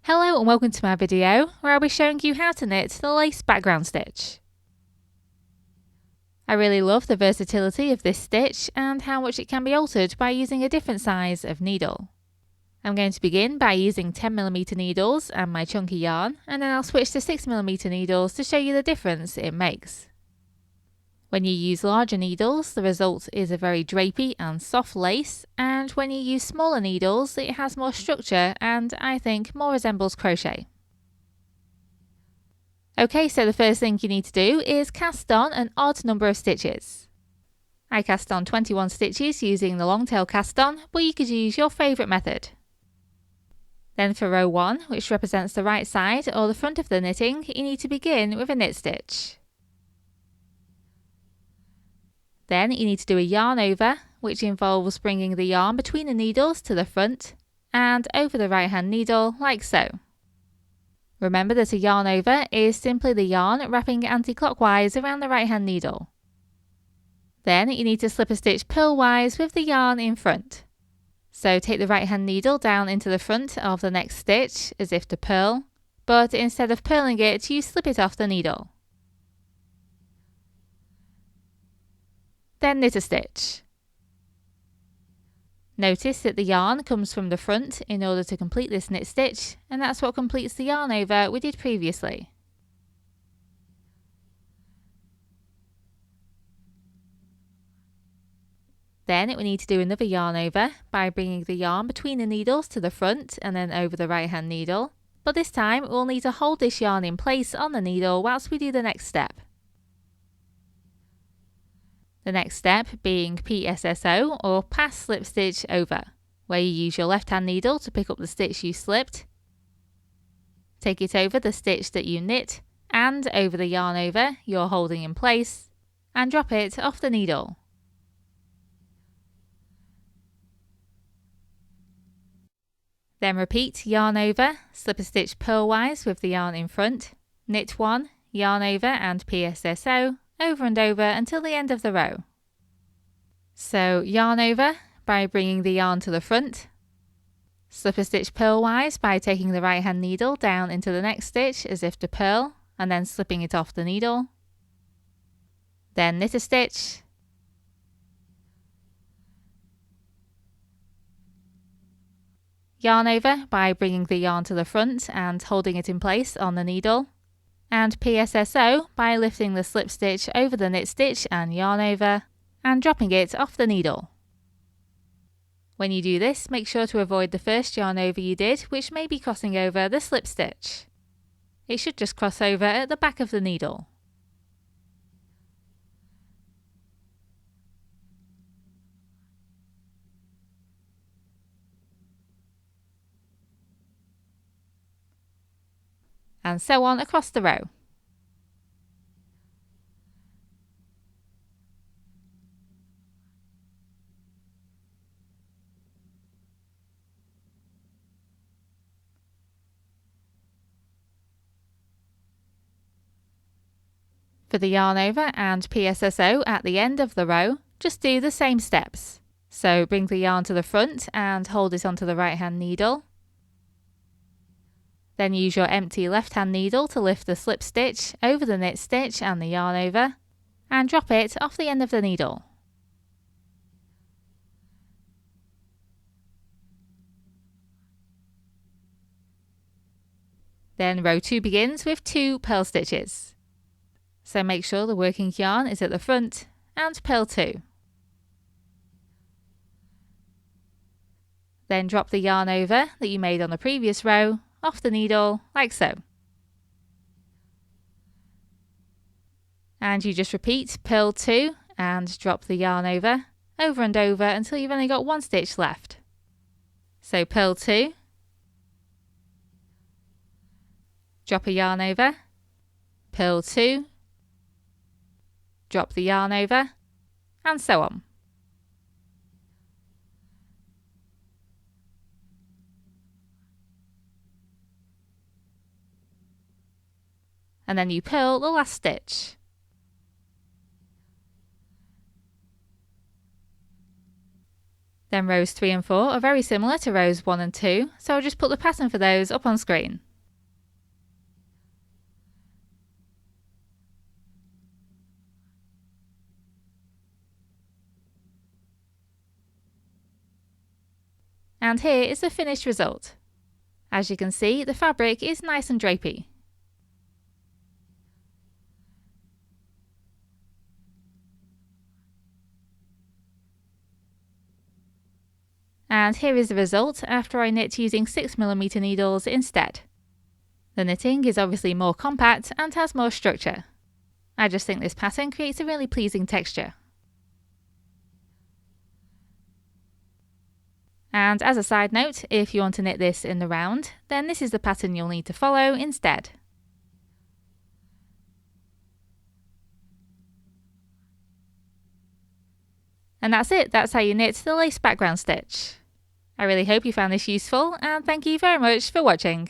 Hello and welcome to my video where I'll be showing you how to knit the lace background stitch. I really love the versatility of this stitch and how much it can be altered by using a different size of needle. I'm going to begin by using 10mm needles and my chunky yarn, and then I'll switch to 6mm needles to show you the difference it makes. When you use larger needles, the result is a very drapey and soft lace, and when you use smaller needles, it has more structure and, I think, more resembles crochet. Okay, so the first thing you need to do is cast on an odd number of stitches. I cast on 21 stitches using the long tail cast on, but you could use your favourite method. Then for row 1, which represents the right side or the front of the knitting, you need to begin with a knit stitch. Then you need to do a yarn over, which involves bringing the yarn between the needles to the front and over the right hand needle like so. Remember that a yarn over is simply the yarn wrapping anti-clockwise around the right hand needle. Then you need to slip a stitch purlwise with the yarn in front. So take the right hand needle down into the front of the next stitch as if to purl, but instead of purling it, you slip it off the needle. Then knit a stitch. Notice that the yarn comes from the front in order to complete this knit stitch, and that's what completes the yarn over we did previously. Then we need to do another yarn over by bringing the yarn between the needles to the front and then over the right hand needle, but this time we'll need to hold this yarn in place on the needle whilst we do the next step. The next step being PSSO, or pass slip stitch over, where you use your left hand needle to pick up the stitch you slipped, take it over the stitch that you knit and over the yarn over you're holding in place, and drop it off the needle. Then repeat yarn over, slip a stitch purlwise with the yarn in front, knit one, yarn over and PSSO, over and over until the end of the row. So yarn over by bringing the yarn to the front, slip a stitch purlwise by taking the right hand needle down into the next stitch as if to purl and then slipping it off the needle, then knit a stitch, yarn over by bringing the yarn to the front and holding it in place on the needle, and PSSO by lifting the slip stitch over the knit stitch and yarn over and dropping it off the needle. When you do this, make sure to avoid the first yarn over you did, which may be crossing over the slip stitch. It should just cross over at the back of the needle. And so on across the row. For the yarn over and PSSO at the end of the row, just do the same steps. So bring the yarn to the front and hold it onto the right hand needle. Then use your empty left hand needle to lift the slip stitch over the knit stitch and the yarn over and drop it off the end of the needle. Then row 2 begins with 2 purl stitches. So make sure the working yarn is at the front and purl 2. Then drop the yarn over that you made on the previous row off the needle like so. And you just repeat purl 2 and drop the yarn over and over until you've only got 1 stitch left. So purl 2, drop a yarn over, purl 2, drop the yarn over, and so on. And then you purl the last stitch. Then rows 3 and 4 are very similar to rows 1 and 2, so I'll just put the pattern for those up on screen. And here is the finished result. As you can see, the fabric is nice and drapey. And here is the result after I knit using 6mm needles instead. The knitting is obviously more compact and has more structure. I just think this pattern creates a really pleasing texture. And as a side note, if you want to knit this in the round, then this is the pattern you'll need to follow instead. And that's it, that's how you knit the lace background stitch. I really hope you found this useful, and thank you very much for watching.